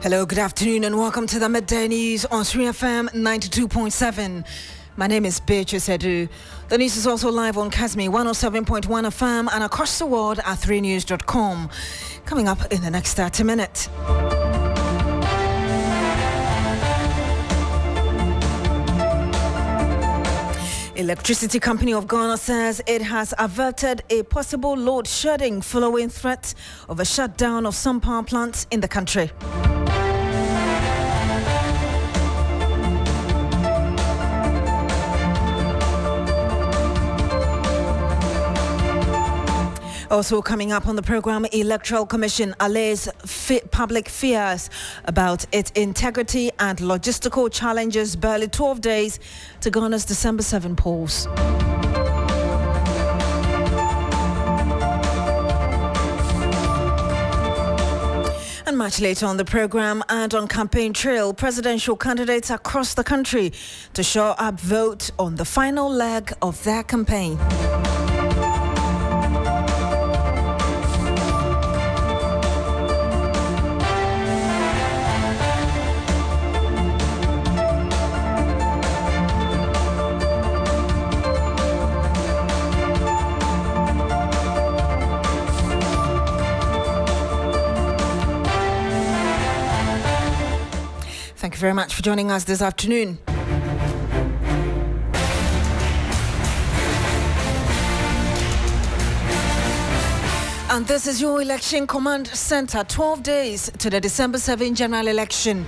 Hello, good afternoon, and welcome to the Midday News on 3FM 92.7. My name is Beatrice Adu. The news is also live on Kasmi 107.1 FM and across the world at 3news.com. Coming up in the next 30 minutes. Electricity Company of Ghana says it has averted a possible load shedding following threats of a shutdown of some power plants in the country. Also coming up on the program, Electoral Commission allays public fears about its integrity and logistical challenges barely 12 days to Ghana's December 7 polls. And much later on the program, and on campaign trail, presidential candidates across the country to show up vote on the final leg of their campaign. Thank you very much for joining us this afternoon. And this is your Election Command Center, 12 days to the December 7 general election.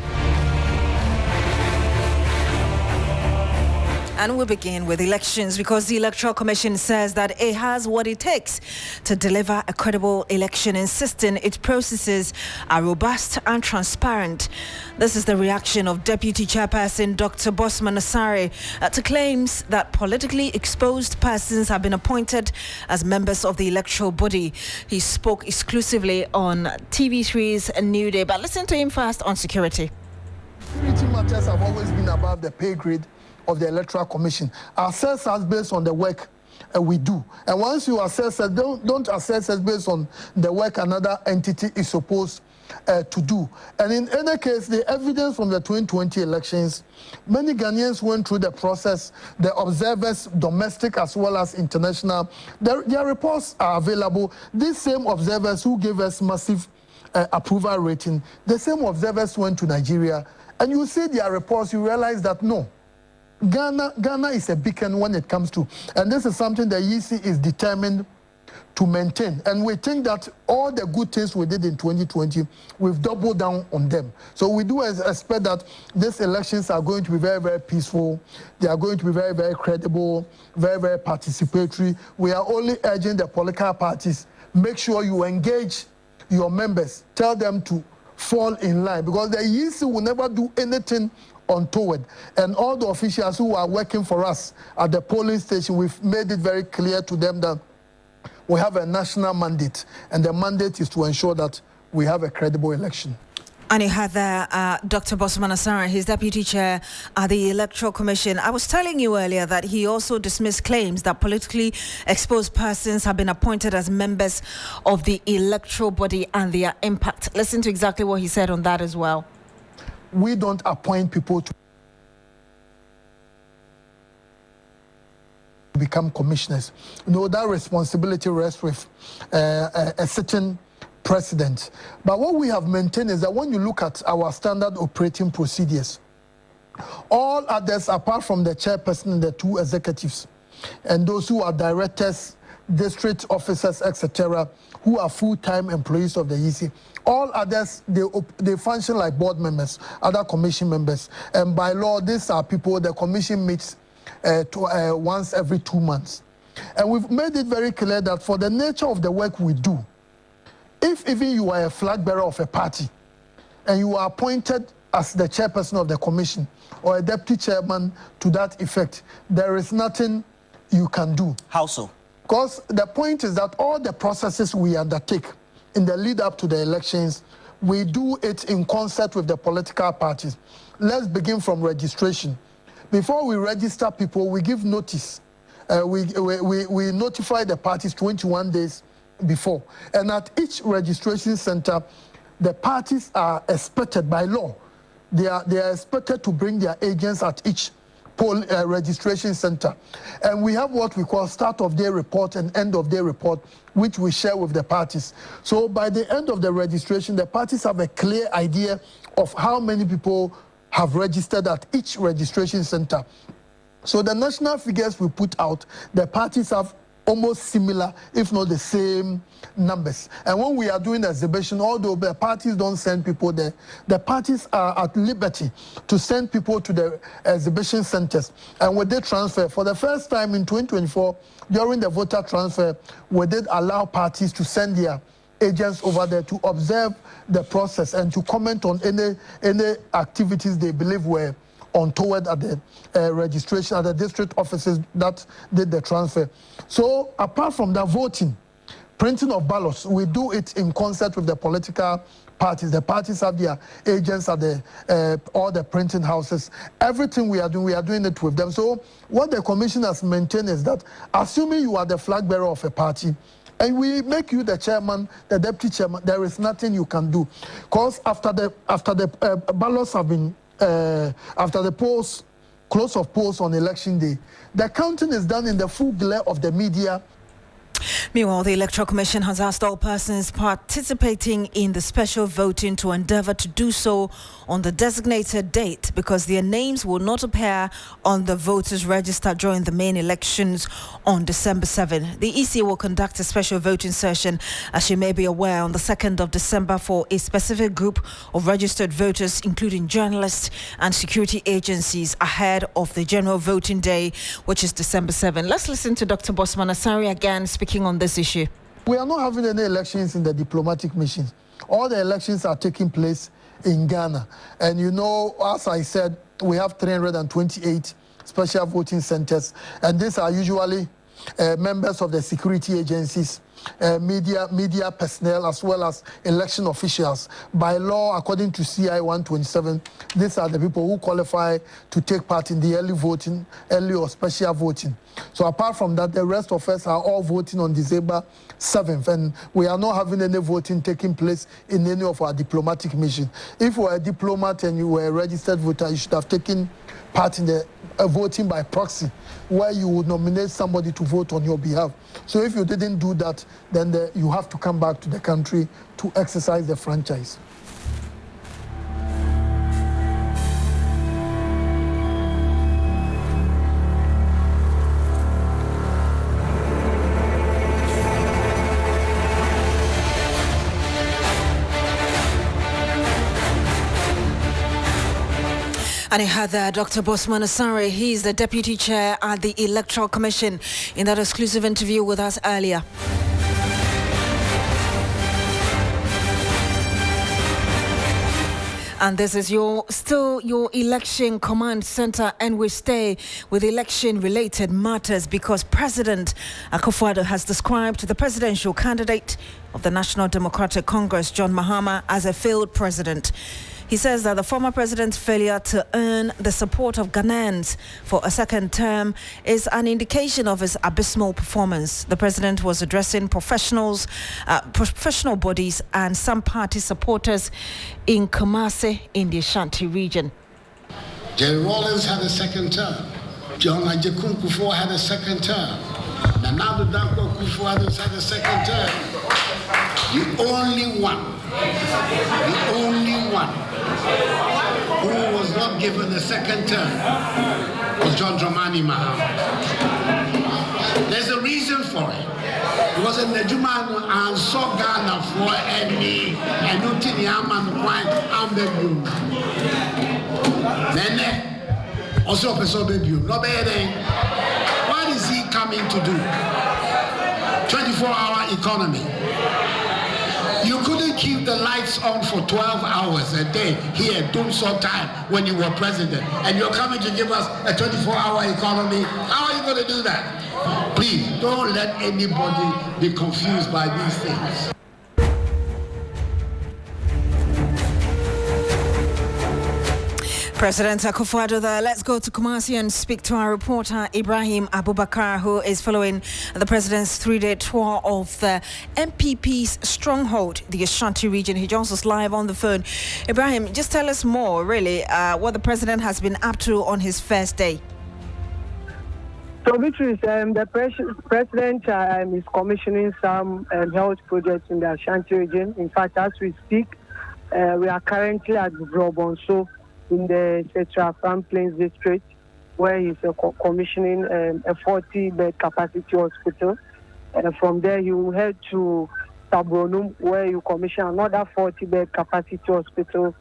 And we begin with elections because the Electoral Commission says that it has what it takes to deliver a credible election, insisting its processes are robust and transparent. This is the reaction of Deputy Chairperson Dr. Bosman Asare to claims that politically exposed persons have been appointed as members of the electoral body. He spoke exclusively on TV3's New Day, but listen to him first on security. Security matters have always been above the pay grade of the Electoral Commission. Assess us based on the work we do. And once you assess us, don't assess us based on the work another entity is supposed to do. And in any case, the evidence from the 2020 elections, many Ghanaians went through the process, the observers, domestic as well as international, their reports are available. These same observers who gave us massive approval rating, the same observers went to Nigeria, and you see their reports, you realize that no, Ghana is a beacon when it comes to, and this is something the EC is determined to maintain. And we think that all the good things we did in 2020, we've doubled down on them. So we do expect that these elections are going to be very, very peaceful. They are going to be very, very credible, very, very participatory. We are only urging the political parties, make sure you engage your members, tell them to fall in line, because the EC will never do anything untoward. And all the officials who are working for us at the polling station, we've made it very clear to them that we have a national mandate, and the mandate is to ensure that we have a credible election. And you had there Dr. Bosman Asare, his deputy chair at the Electoral Commission. I was telling you earlier that he also dismissed claims that politically exposed persons have been appointed as members of the electoral body and their impact. Listen to exactly what he said on that as well. We don't appoint people to become commissioners. No, that responsibility rests with a certain president. But what we have maintained is that when you look at our standard operating procedures, all others apart from the chairperson and the two executives, and those who are directors, district officers, etc., who are full-time employees of the EC, all others, they function like board members, other commission members. And by law, these are people the commission meets once every 2 months. And we've made it very clear that for the nature of the work we do, if even you are a flag bearer of a party and you are appointed as the chairperson of the commission or a deputy chairman to that effect, there is nothing you can do. How so? Because the point is that all the processes we undertake in the lead up to the elections, we do it in concert with the political parties. Let's begin from registration. Before we register people, we give notice. We notify the parties 21 days before. And at each registration center, the parties are expected by law. They are expected to bring their agents at each poll registration center. And we have what we call start of day report and end of day report, which we share with the parties. So by the end of the registration, the parties have a clear idea of how many people have registered at each registration center. So the national figures we put out, the parties have almost similar, if not the same numbers. And when we are doing the exhibition, although the parties don't send people there, the parties are at liberty to send people to the exhibition centers. And we did transfer. For the first time in 2024, during the voter transfer, we did allow parties to send their agents over there to observe the process and to comment on any activities they believe were untoward at the registration at the district offices that did the transfer. So apart from that, voting, printing of ballots, we do it in concert with the political parties. The parties have their agents at the all the printing houses. Everything we are doing it with them. So what the commission has maintained is that, assuming you are the flag bearer of a party, and we make you the chairman, the deputy chairman, there is nothing you can do, because after the ballots have been after the polls, close of polls on election day, the counting is done in the full glare of the media. Meanwhile, the Electoral Commission has asked all persons participating in the special voting to endeavour to do so on the designated date, because their names will not appear on the voters' register during the main elections on December 7. The EC will conduct a special voting session, as you may be aware, on the 2nd of December for a specific group of registered voters, including journalists and security agencies, ahead of the general voting day, which is December 7. Let's listen to Dr. Bosman Asari again speaking on this issue. We are not having any elections in the diplomatic missions. All the elections are taking place in Ghana. And you know, as I said, we have 328 special voting centers, and these are usually members of the security agencies, media personnel, as well as election officials. By law, according to CI 127, these are the people who qualify to take part in the early or special voting. So apart from that, the rest of us are all voting on December 7th, and we are not having any voting taking place in any of our diplomatic missions. If you were a diplomat and you were a registered voter, you should have taken part in the voting by proxy, where you would nominate somebody to vote on your behalf. So if you didn't do that, then you have to come back to the country to exercise the franchise. And you had Dr. Bosman Asari. He's the deputy chair at the Electoral Commission, in that exclusive interview with us earlier. And this is your election command center, and we stay with election-related matters because President Akufo-Addo has described the presidential candidate of the National Democratic Congress, John Mahama, as a failed president. He says that the former president's failure to earn the support of Ghanaians for a second term is an indication of his abysmal performance. The president was addressing professional bodies and some party supporters in Kumasi in the Ashanti region. Jerry Rawlings had a second term. John Ajekun Kufuor had a second term. Nana Dankwa Kufuor had a second term. The only one who was not given a second term was John Dramani Mahama. There's a reason for it. It was in the Jumano and saw Ghana for any and not in the Aman Quine Ambebu. Then also person baby. No better. What is he coming to do? 24-hour economy. You couldn't keep the lights on for 12 hours a day here, don't so time when you were president, and you're coming to give us a 24-hour economy. How are you going to do that? Please, don't let anybody be confused by these things. President Akufo Adu there. Let's go to Kumasi and speak to our reporter Ibrahim Abubakar, who is following the president's 3-day tour of the MPP's stronghold, the Ashanti region. He joins us live on the phone. Ibrahim, just tell us more, really, what the president has been up to on his first day. So, Beatrice, the president is commissioning some health projects in the Ashanti region. In fact, as we speak, we are currently at Brobonso in the Central Farm Plains district, where he's commissioning a 40-bed capacity hospital. From there, he will head to Sabronum, where you commission another 40-bed capacity hospital,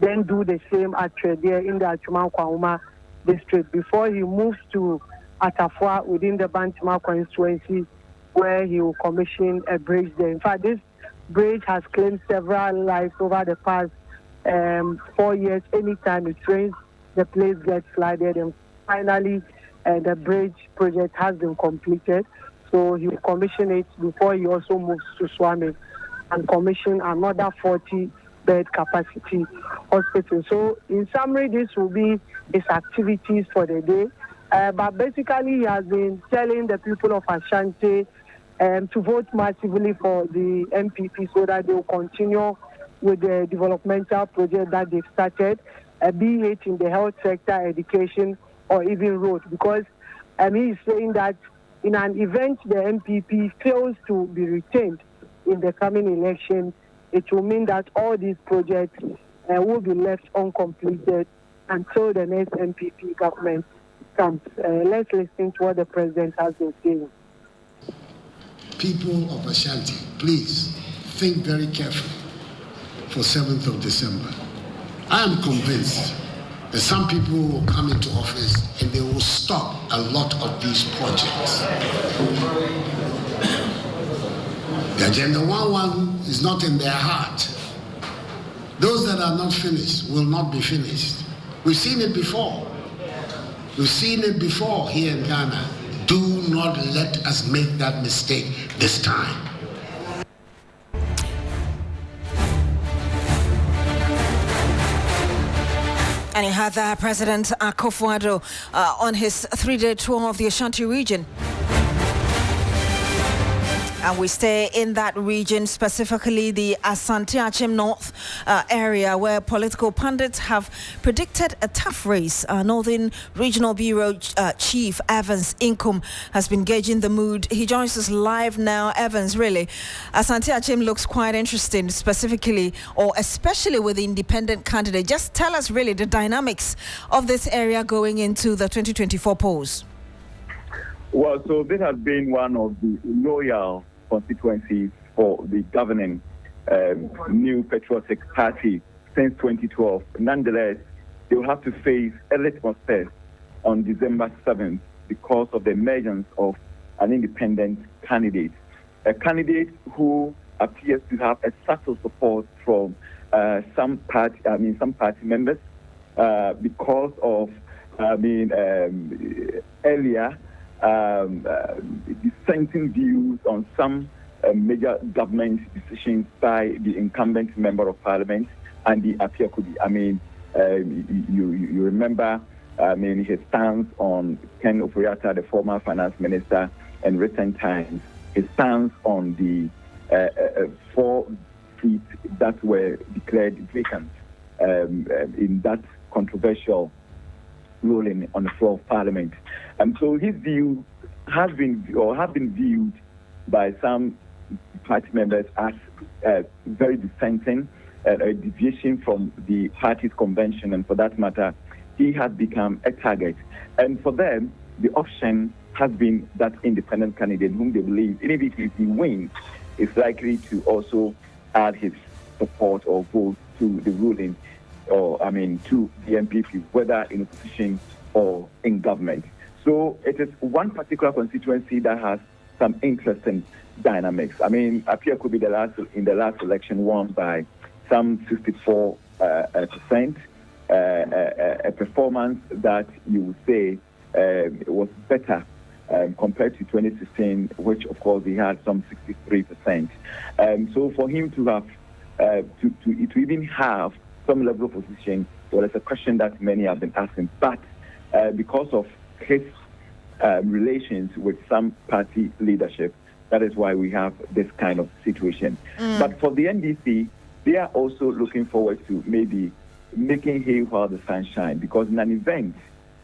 then do the same at Tredia in the Achuman-Kwauma district before he moves to Atafua within the Bantima constituency, where he will commission a bridge there. In fact, this bridge has claimed several lives over the past 4 years. Anytime it rains, the place gets flooded, and finally the bridge project has been completed. So he will commission it before he also moves to Swami and commission another 40-bed capacity hospital. So in summary, this will be his activities for the day. But basically, he has been telling the people of Ashanti to vote massively for the MPP so that they will continue with the developmental project that they've started, be it in the health sector, education, or even roads. Because he is saying that in an event the MPP fails to be retained in the coming election, it will mean that all these projects will be left uncompleted until the next MPP government comes. Let's listen to what the president has been saying. People of Ashanti, please think very carefully for 7th of December. I am convinced that some people will come into office and they will stop a lot of these projects. The Agenda 1.1 is not in their heart. Those that are not finished will not be finished. We've seen it before. We've seen it before here in Ghana. Do not let us make that mistake this time. And he had President Akufo Adu on his 3-day tour of the Ashanti region. And we stay in that region, specifically the Asante-Achem North area, where political pundits have predicted a tough race. Northern Regional Bureau Chief Evans Inkum has been gauging the mood. He joins us live now. Evans, really, Asante-Achem looks quite interesting, specifically or especially with the independent candidate. Just tell us really the dynamics of this area going into the 2024 polls. Well, so this has been one of the loyal constituencies for the governing New Patriotic Party since 2012. Nonetheless, they will have to face a litmus test on December 7th because of the emergence of an independent candidate, a candidate who appears to have a subtle support from some party members because of earlier dissenting views on some major government decisions by the incumbent member of parliament and the Apiakudi. You remember, his stance on Ken Oforiatta, the former finance minister, in recent times, his stance on the 4 seats that were declared vacant in that controversial ruling on the floor of Parliament. So his view have been viewed by some party members as very dissenting, a deviation from the party's convention, and for that matter, he has become a target. And for them, the option has been that independent candidate whom they believe, even if he wins, is likely to also add his support or vote to the ruling, to the MPP, whether in opposition or in government. So it is one particular constituency that has some interesting dynamics. Apia could be in the last election won by some 64%, a performance that you would say was better compared to 2016, which of course he had some 63%. So for him to have to even have some level of opposition Well, it's a question that many have been asking. But because of his relations with some party leadership, that is why we have this kind of situation. But for the NDC, they are also looking forward to maybe making hay while the sun shines, because in an event,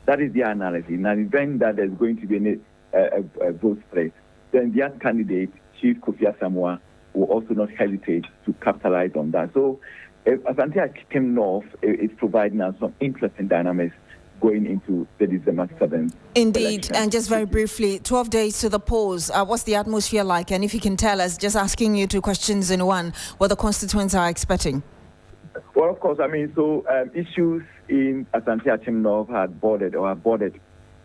that is their analysis, in an event that there's going to be a vote split, then their candidate, Chief Kofi Asamoah, will also not hesitate to capitalize on that. So Asante Achim North is providing us some interesting dynamics going into the December 7th. Indeed, election. and just very briefly, 12 days to the polls. What's the atmosphere like? And if you can tell us, just asking you two questions in one, what the constituents are expecting. Well, of course, issues in Asante Achim North are bordered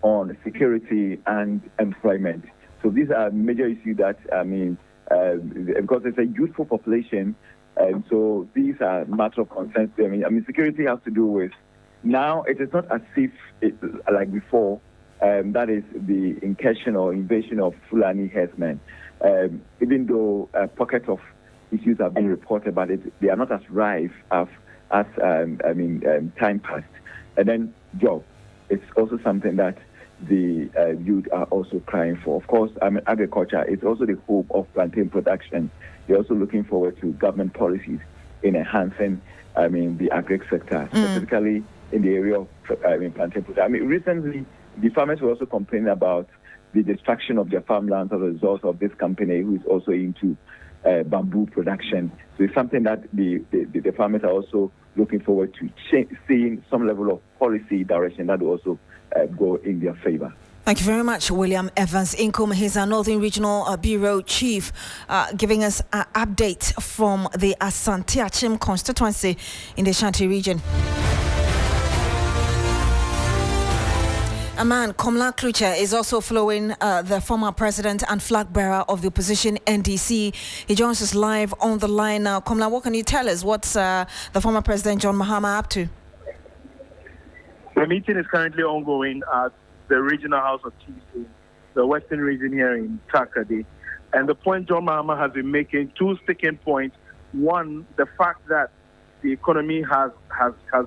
on security and employment. So these are major issues that, because it's a youthful population, so these are matter of concern. Security has to do with, now it is not as if like before, that is the incursion or invasion of Fulani herdsmen. Even though pockets of issues have been reported, but they are not as rife as time passed. And then job, it's also something that the youth are also crying for. Of course, agriculture is also the hope of plantain production. They're also looking forward to government policies in enhancing, the agri sector, specifically in the area of plantain production. Recently, the farmers were also complaining about the destruction of their farmlands as a result of this company who is also into bamboo production. So it's something that the farmers are also looking forward to seeing some level of policy direction that will also go in their favor. Thank you very much, William Evans Inkum. He's our Northern Regional Bureau Chief, giving us an update from the Asante Achim constituency in the Ashanti region. A man, Komla Klucher, is also following the former president and flag bearer of the opposition NDC. He joins us live on the line now. Komla, what can you tell us? What's the former president John Mahama up to? The meeting is currently ongoing at the Regional House of Chiefs in the Western region here in Takade. And the point John Mahama has been making, two sticking points. One, the fact that the economy has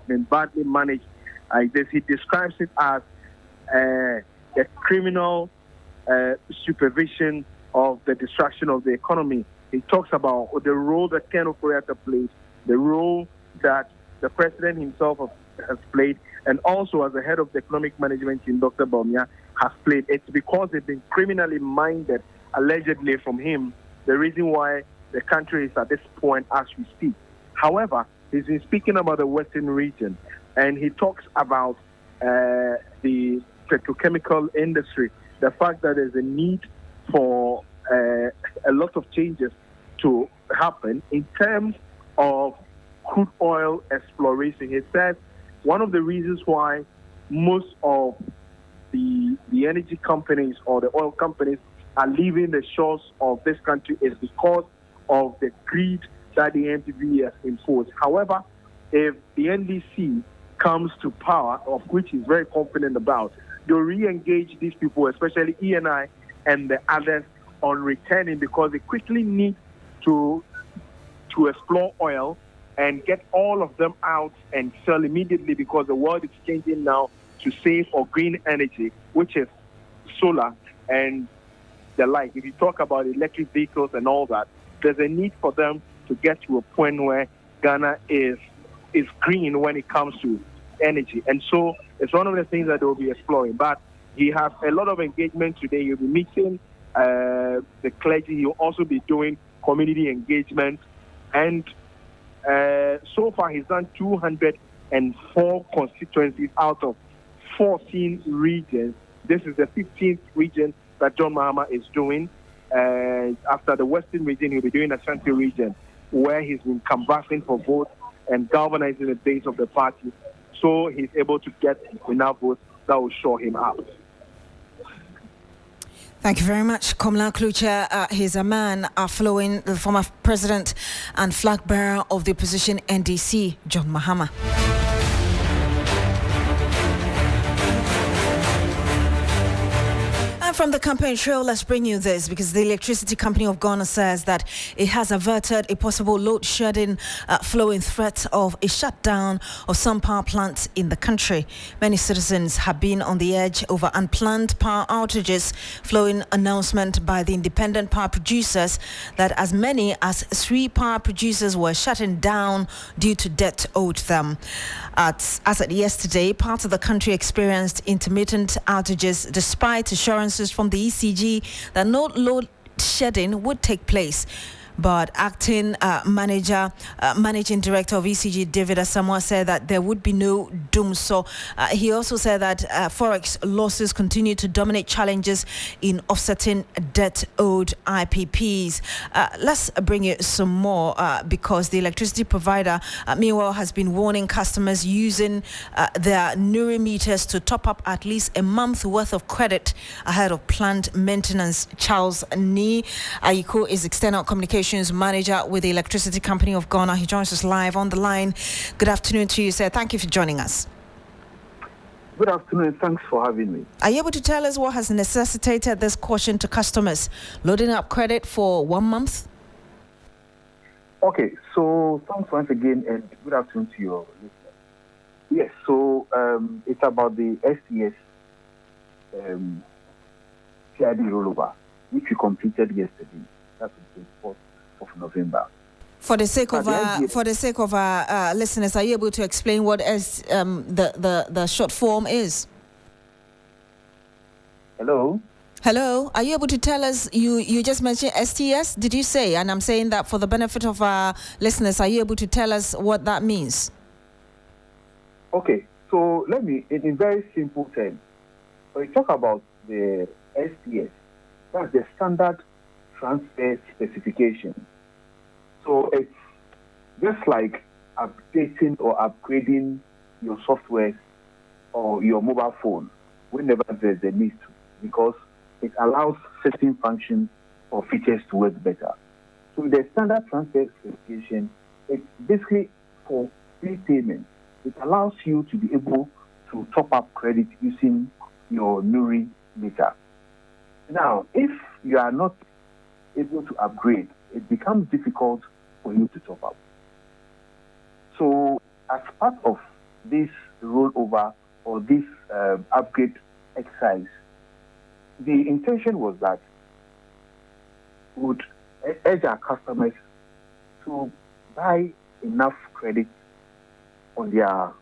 been badly managed. He describes it as a criminal supervision of the destruction of the economy. He talks about the role that Ken Ofori-Atta played, the role that the president himself has played, and also as the head of the economic management team, Dr. Bawumia, has played. It's because they've been criminally minded, allegedly from him, the reason why the country is at this point as we speak. However, he's been speaking about the Western region, and he talks about the petrochemical industry, the fact that there's a need for a lot of changes to happen in terms of crude oil exploration. He says one of the reasons why most of the energy companies or the oil companies are leaving the shores of this country is because of the greed that the NPV has imposed. However, if the NDC comes to power, of which he's very confident about, they'll re-engage these people, especially ENI and the others, on returning, because they quickly need to explore oil and get all of them out and sell immediately, because the world is changing now to save for green energy, which is solar and the like. If you talk about electric vehicles and all that, there's a need for them to get to a point where Ghana is green when it comes to energy. And so it's one of the things that they'll be exploring. But he has a lot of engagement today. He'll be meeting the clergy. He'll also be doing community engagement. And so far, he's done 204 constituencies out of 14 regions. This is the 15th region that John Mahama is doing. After the Western region, he'll be doing the Ashanti region, where he's been canvassing for votes and galvanizing the base of the party, so he's able to get enough votes that will show him up. Thank you very much, Komla Klucher. He's a man following the former president and flag bearer of the opposition NDC, John Mahama. And from the campaign trail, let's bring you this because the Electricity Company of Ghana says that it has averted a possible load shedding flowing threat of a shutdown of some power plants in the country. Many citizens have been on the edge over unplanned power outages, following announcement by the independent power producers that as many as 3 power producers were shutting down due to debt owed them. As at yesterday, parts of the country experienced intermittent outages despite assurances from the ECG that no load shedding would take place. But acting managing director of ECG, David Asamoah, said that there would be no doom. So he also said that forex losses continue to dominate challenges in offsetting debt owed IPPs. Let's bring you some more because the electricity provider, meanwhile, has been warning customers using their Nuri meters to top up at least a month's worth of credit ahead of planned maintenance. Charles Ni Ayiko is external communications manager with the Electricity Company of Ghana. He joins us live on the line. Good afternoon to you, sir. Thank you for joining us. Good afternoon. Thanks for having me. Are you able to tell us what has necessitated this caution to customers loading up credit for 1 month? Okay, so thanks once again and good afternoon to your listeners. Yes, so it's about the STS PID rollover, which we completed yesterday. That's the 24th of November. For the sake of our listeners, are you able to explain what the short form is? Hello? Hello, are you able to tell us, you just mentioned STS, did you say? And I'm saying that for the benefit of our listeners, are you able to tell us what that means? Okay, so let me, in very simple terms, when we talk about the STS, that's the standard transfer specification. So it's just like updating or upgrading your software or your mobile phone whenever there's a need to, because it allows certain functions or features to work better. So the standard transfer specification, it's basically for prepayment. It allows you to be able to top up credit using your Nuri meter. Now, if you are not able to upgrade, it becomes difficult for you to top up. So as part of this rollover or this upgrade exercise, the intention was that we would urge our customers to buy enough credit on their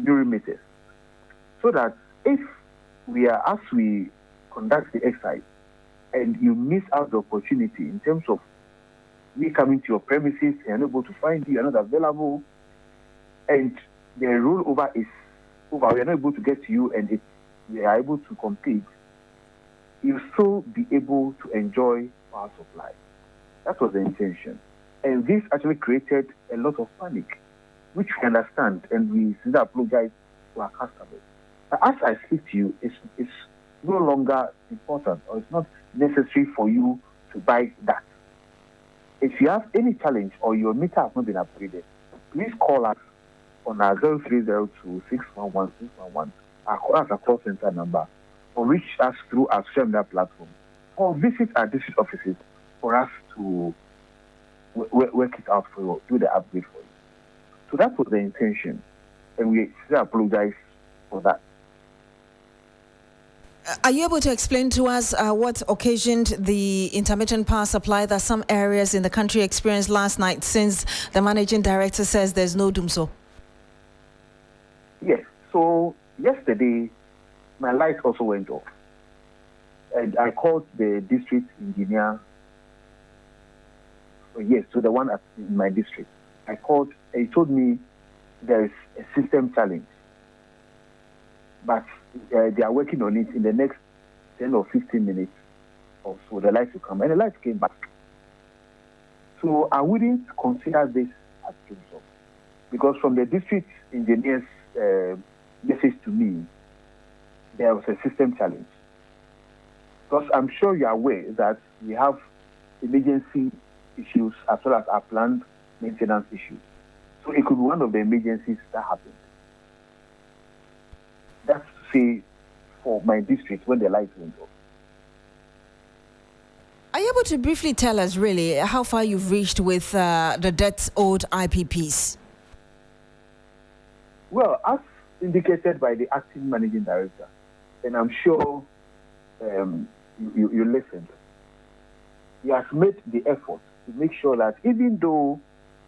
Nuri meters so that if as we conduct the exercise, and you miss out the opportunity in terms of me coming to your premises and unable to find you, you're not available, and the rollover is over, we are not able to get to you, and we are able to complete, you'll still be able to enjoy power supply. That was the intention. And this actually created a lot of panic, which we understand, and we sincerely apologize to our customers. But as I speak to you, it's no longer important, or it's not necessary for you to buy that. If you have any challenge or your meter has not been upgraded, please call us on our 0302-611-611, our call center number, or reach us through our social media platform, or visit our district offices for us to work it out for you, do the upgrade for you. So that was the intention, and we still apologize for that. Are you able to explain to us what occasioned the intermittent power supply that some areas in the country experienced last night, since the managing director says there's no doomso? Yes, so yesterday my light also went off, and I called the district engineer. Yes, so the one in my district. I called, and he told me there is a system challenge, but they are working on it. In the next 10 or 15 minutes or so, the lights will come, and the lights came back. So I wouldn't consider this as doomsday, because from the district engineer's message to me, there was a system challenge. Because I'm sure you are aware that we have emergency issues as well as our planned maintenance issues. So it could be one of the emergencies that happened. That's to say, for my district, when the lights went off. Are you able to briefly tell us really how far you've reached with the debt-owed IPPs? Well, as indicated by the acting managing director, and I'm sure you listened, he has made the effort to make sure that even though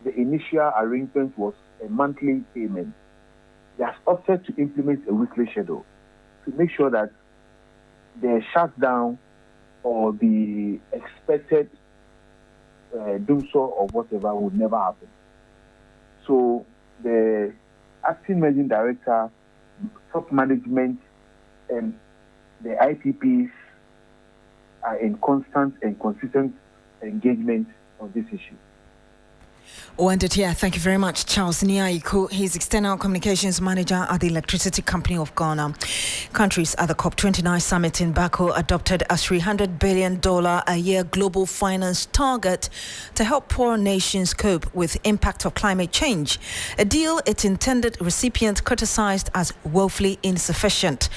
the initial arrangement was a monthly payment, he has opted to implement a weekly schedule to make sure that the shutdown or the expected doom so or whatever would never happen. So the acting managing director, top management, and the IPPs are in constant and consistent engagement on this issue. Wondered here. Thank you very much, Charles Niaiku. He's External Communications Manager at the Electricity Company of Ghana. Countries at the COP29 summit in Baku adopted a $300 billion a year global finance target to help poor nations cope with impact of climate change, a deal its intended recipient criticized as woefully insufficient.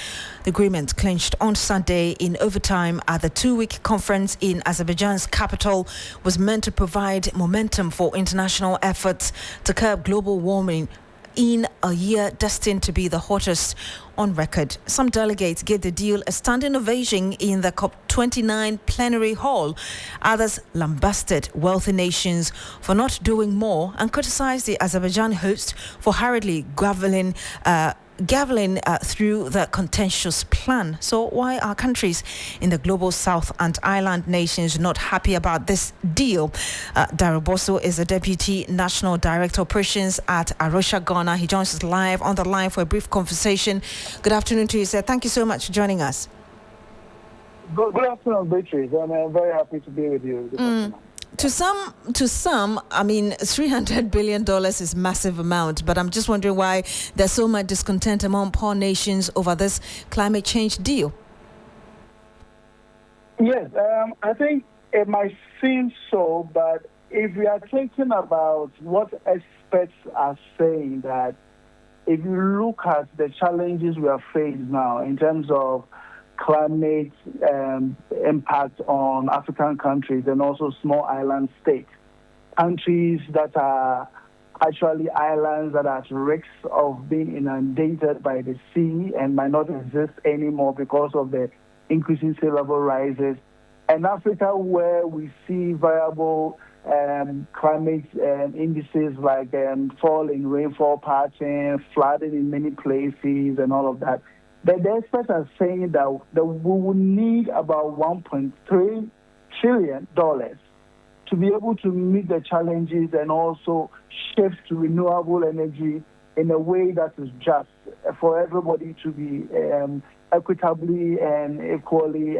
The agreement clinched on Sunday in overtime at the 2-week conference in Azerbaijan's capital was meant to provide momentum for international efforts to curb global warming in a year destined to be the hottest on record. Some delegates gave the deal a standing ovation in the COP29 plenary hall. Others lambasted wealthy nations for not doing more and criticized the Azerbaijan host for hurriedly gaveling through the contentious plan. So why are countries in the global south and island nations not happy about this deal? Daryl Bosso is the Deputy National Director Operations at Arusha, Ghana. He joins us live on the line for a brief conversation. Good afternoon to you, sir. Thank you so much for joining us. Good afternoon, Beatrice. I'm very happy to be with you this afternoon. To some, I mean, $300 billion is a massive amount, but I'm just wondering why there's so much discontent among poor nations over this climate change deal. Yes, I think it might seem so, but if we are thinking about what experts are saying, that if you look at the challenges we are facing now in terms of climate impact on African countries and also small island states, countries that are actually islands that are at risk of being inundated by the sea and might not exist anymore because of the increasing sea level rises, and Africa where we see variable climate indices like fall in rainfall patterns, flooding in many places and all of that. But the experts are saying that we will need about $1.3 trillion to be able to meet the challenges and also shift to renewable energy in a way that is just for everybody to be equitably and equally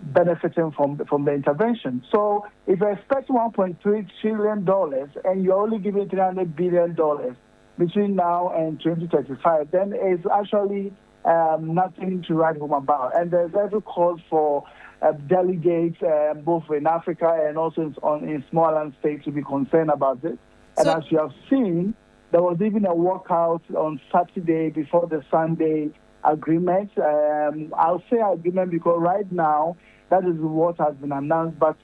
benefiting from the intervention. So if you expect $1.3 trillion and you're only giving $300 billion between now and 2035, then it's actually nothing to write home about. And there's every call for delegates, both in Africa and also in small island states, to be concerned about this. And as you have seen, there was even a walkout on Saturday before the Sunday agreement. I'll say agreement because right now that is what has been announced. But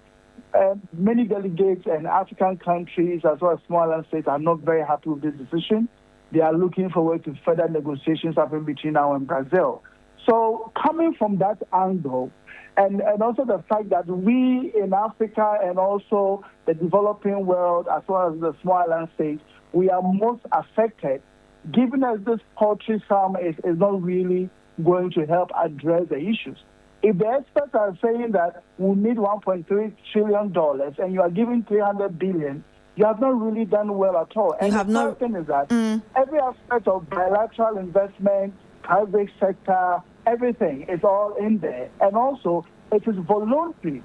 many delegates and African countries as well as small island states are not very happy with this decision. They are looking forward to further negotiations happening between now and Brazil. So coming from that angle, and also the fact that we in Africa and also the developing world as well as the small island states, we are most affected, given as this poultry farm is not really going to help address the issues. If the experts are saying that we need $1.3 trillion and you are giving $300 billion, you have not really done well at all. And the third thing is that every aspect of bilateral investment, private sector, everything is all in there. And also, it is voluntary,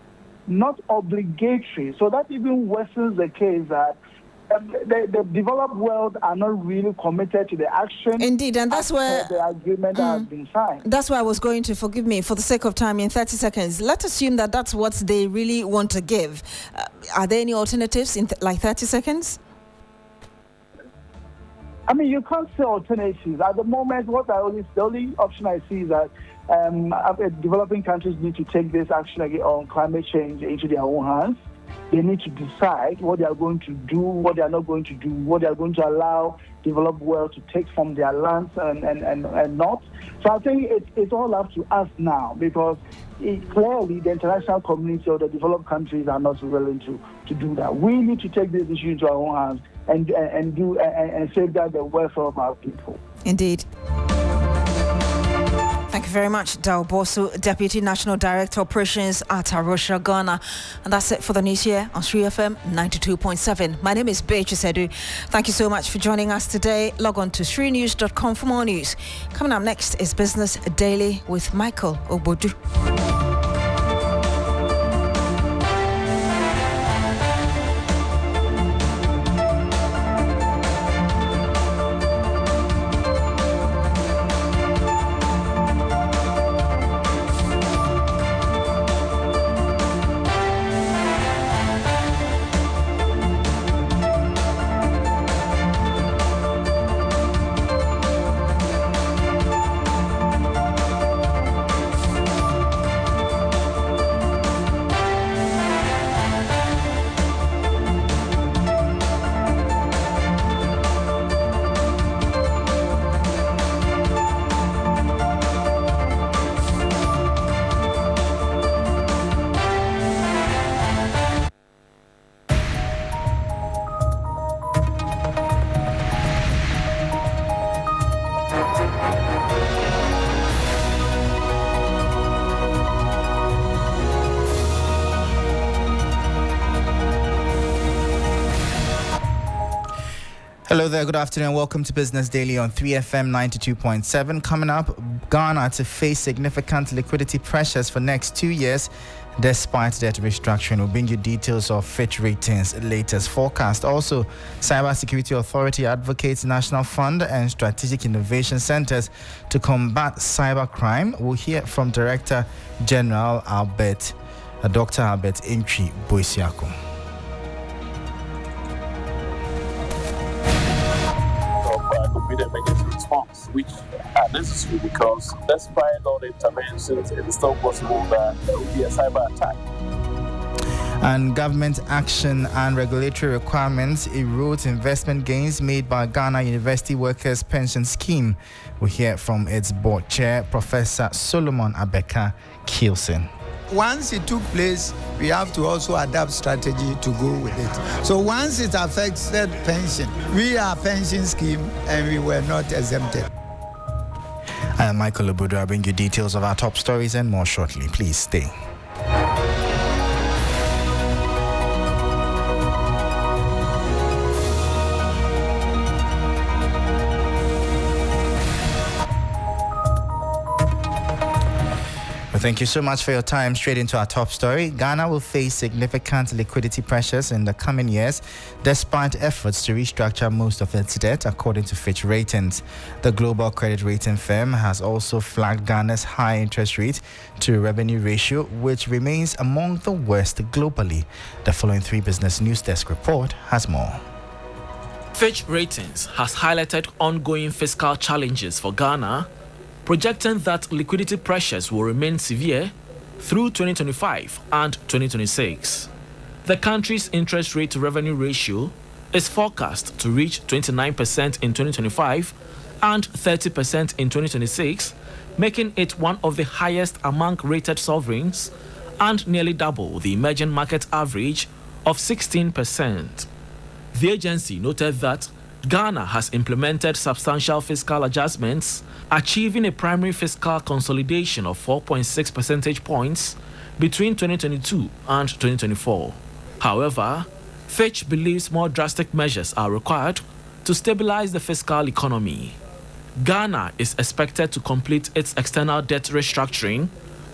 not obligatory. So that even worsens the case that the developed world are not really committed to the action. Indeed, and that's where the agreement has been signed. That's where I was going to, forgive me, for the sake of time, in 30 seconds. Let's assume that that's what they really want to give. Are there any alternatives in like 30 seconds? I mean, you can't say alternatives. At the moment, the only option I see is that developing countries need to take this action on climate change into their own hands. They need to decide what they are going to do, what they are not going to do, what they are going to allow developed world to take from their lands and not. So I think it's all up to us now, because clearly the international community or the developed countries are not willing to do that. We need to take this issue into our own hands and safeguard the welfare of our people. Indeed. Thank you very much, Dao Bosu, Deputy National Director Operations at Arusha, Ghana. And that's it for the news here on 3FM 92.7. My name is Beatrice Adu. Thank you so much for joining us today. Log on to 3news.com for more news. Coming up next is Business Daily with Michael Ogbodu. Hello there, good afternoon. Welcome to Business Daily on 3FM 92.7. Coming up, Ghana to face significant liquidity pressures for next 2 years despite debt restructuring. We'll bring you details of Fitch Ratings' latest forecast. Also, Cybersecurity Authority advocates National Fund and Strategic Innovation Centers to combat cybercrime. We'll hear from Director General Dr. Albert Intwi Boisiako. With emergency response, which are necessary because despite all the interventions, it is still possible that there will be a cyber attack. And government action and regulatory requirements erode investment gains made by Ghana University Workers Pension Scheme. We hear from its board chair, Professor Solomon Abeka Kielsen. Once it took place, we have to also adapt strategy to go with it. So once it affected pension, we are pension scheme and we were not exempted. I am Michael Ogbodu. I'll bring you details of our top stories and more shortly. Please stay. Thank you so much for your time. Straight into our top story. Ghana will face significant liquidity pressures in the coming years, despite efforts to restructure most of its debt, according to Fitch Ratings. The global credit rating firm has also flagged Ghana's high interest rate to revenue ratio, which remains among the worst globally. The following 3 Business News Desk report has more. Fitch Ratings has highlighted ongoing fiscal challenges for Ghana, projecting that liquidity pressures will remain severe through 2025 and 2026. The country's interest rate to revenue ratio is forecast to reach 29% in 2025 and 30% in 2026, making it one of the highest among rated sovereigns and nearly double the emerging market average of 16%. The agency noted that Ghana has implemented substantial fiscal adjustments, achieving a primary fiscal consolidation of 4.6 percentage points between 2022 and 2024. However, Fitch believes more drastic measures are required to stabilize the fiscal economy. Ghana is expected to complete its external debt restructuring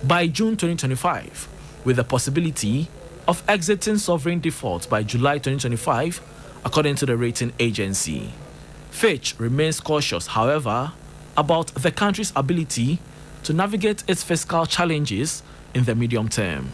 by June 2025, with the possibility of exiting sovereign default by July 2025, according to the rating agency. Fitch remains cautious, however, about the country's ability to navigate its fiscal challenges in the medium term.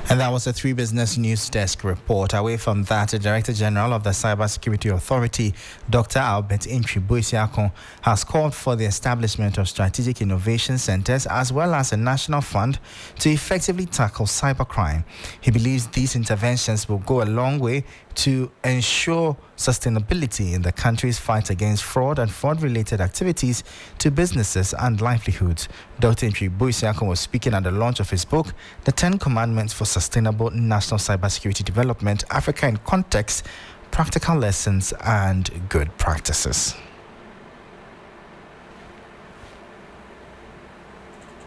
And that was a 3 Business News Desk report. Away from that, the Director General of the Cybersecurity Authority, Dr. Beatrice Adu, has called for the establishment of strategic innovation centers as well as a national fund to effectively tackle cybercrime. He believes these interventions will go a long way to ensure sustainability in the country's fight against fraud and fraud-related activities to businesses and livelihoods. Dr. Beatrice Adu was speaking at the launch of his book, The 10 Commandments for Sustainable National Cybersecurity Development, Africa in Context, Practical Lessons and Good Practices.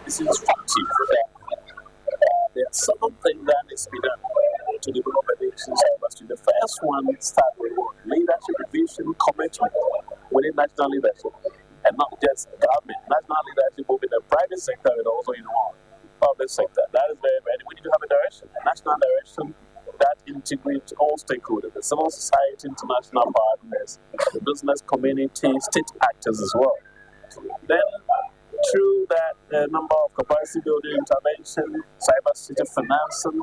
This is factive. There's something that needs to be done to develop a nation's cybersecurity. The first one starts with leadership, vision, commitment within national leadership, and not just government. National leadership both in the private sector and also in the public sector. That is very, very. We need to have a direction, a national direction that integrates all stakeholders, the civil society, international partners, the business community, state actors as well. Then, through that, the number of capacity building intervention, cybersecurity financing,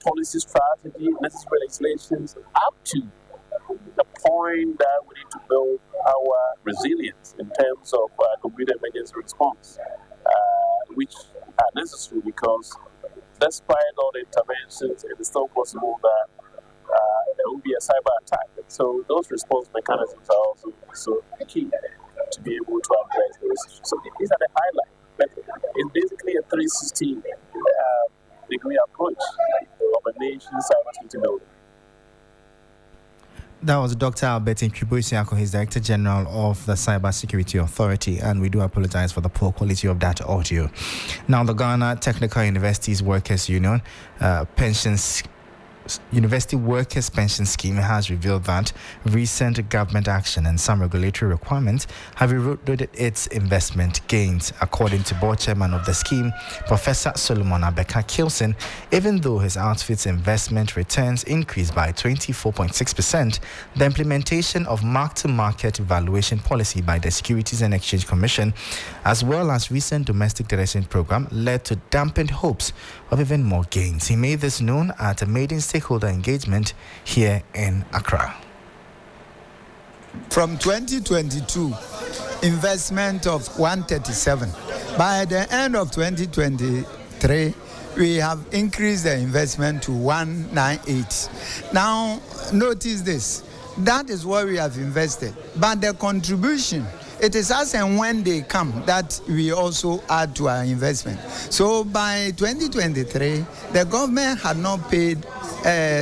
policy strategy, necessary legislations, up to the point that we need to build our resilience in terms of computer emergency response, which are necessary because despite all the interventions, it is still possible that there will be a cyber attack. So those response mechanisms are also key to be able to address those issues. So these are the highlights. But it's basically a 360 degree approach of a nation's cybersecurity building. That was Dr. Beatrice Adu, his Director General of the Cybersecurity Authority, and we do apologize for the poor quality of that audio. Now, the Ghana Technical Universities Workers Union University Workers Pension Scheme has revealed that recent government action and some regulatory requirements have eroded its investment gains. According to board chairman of the scheme, Professor Solomon Abeka-Kilson, even though his outfit's investment returns increased by 24.6%, the implementation of mark-to-market valuation policy by the Securities and Exchange Commission, as well as recent domestic direction program, led to dampened hopes of even more gains. He made this known at a maiden stakeholder engagement here in Accra. From 2022, investment of 137. By the end of 2023, we have increased the investment to 198. Now, notice this. That is what we have invested. But the contribution, it is as and when they come that we also add to our investment. So by 2023, the government had not paid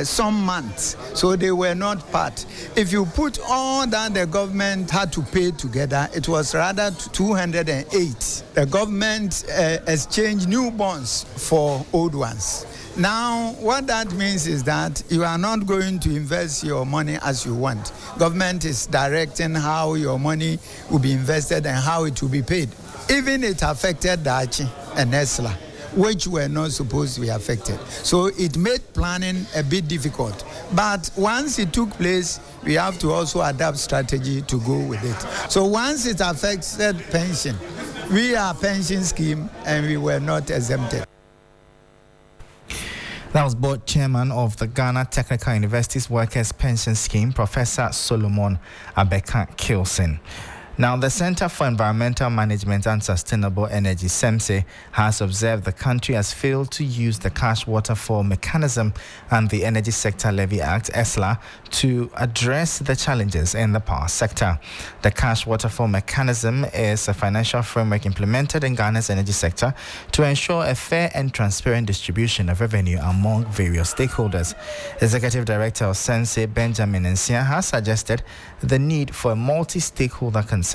some months, so they were not part. If you put all that the government had to pay together, it was rather 208. The government exchanged new bonds for old ones. Now, what that means is that you are not going to invest your money as you want. Government is directing how your money will be invested and how it will be paid. Even it affected Dachi and Esla, which were not supposed to be affected. So it made planning a bit difficult. But once it took place, we have to also adapt strategy to go with it. So once it affected pension, we are a pension scheme and we were not exempted. That was board chairman of the Ghana Technical Universities Workers Pension Scheme, Professor Solomon Abeka-Kilson. Now, the Center for Environmental Management and Sustainable Energy, CEMSE, has observed the country has failed to use the Cash Waterfall Mechanism and the Energy Sector Levy Act, ESLA, to address the challenges in the power sector. The Cash Waterfall Mechanism is a financial framework implemented in Ghana's energy sector to ensure a fair and transparent distribution of revenue among various stakeholders. Executive Director of CEMSE, Benjamin Nsia, has suggested the need for a multi-stakeholder consensus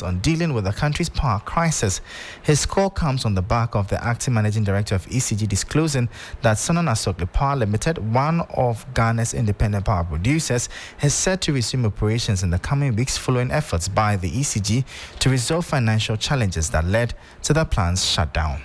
on dealing with the country's power crisis. His call comes on the back of the acting managing director of ECG disclosing that Sonon Asokli Power Limited, one of Ghana's independent power producers, is set to resume operations in the coming weeks following efforts by the ECG to resolve financial challenges that led to the plant's shutdown.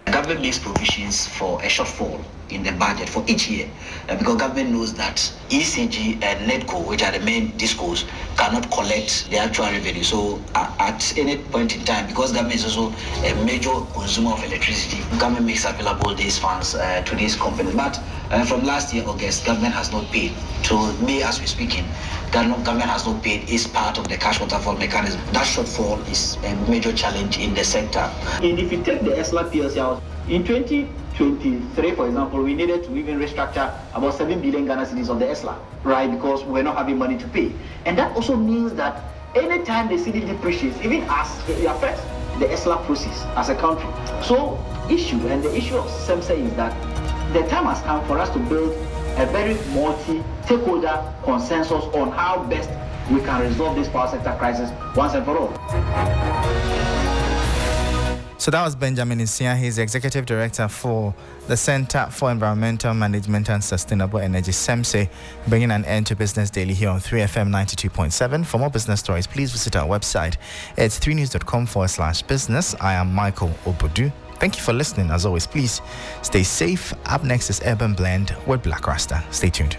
The government makes provisions for a shortfall in the budget for each year, because government knows that ECG and NEDCO, which are the main discos, cannot collect the actual revenue. So at any point in time, because government is also a major consumer of electricity, government makes available these funds to these companies. But from last year, August, government has not paid. To me, as we're speaking, government has not paid is part of the cash waterfall mechanism. That shortfall is a major challenge in the sector. And if you take the ESLA PLC out, in 2023, for example, we needed to even restructure about 7 billion Ghana cedis of the ESLA, right? Because we're not having money to pay. And that also means that anytime the cedi depreciates, even as it affects the ESLA process as a country. So the issue of SEMSA is that the time has come for us to build a very multi-stakeholder consensus on how best we can resolve this power sector crisis once and for all. So that was Benjamin Isia. He's the Executive Director for the Center for Environmental Management and Sustainable Energy, SEMSE, bringing an end to Business Daily here on 3FM 92.7. For more business stories, please visit our website. It's 3news.com/business. I am Michael Ogbodu. Thank you for listening. As always, please stay safe. Up next is Urban Blend with Black Rasta. Stay tuned.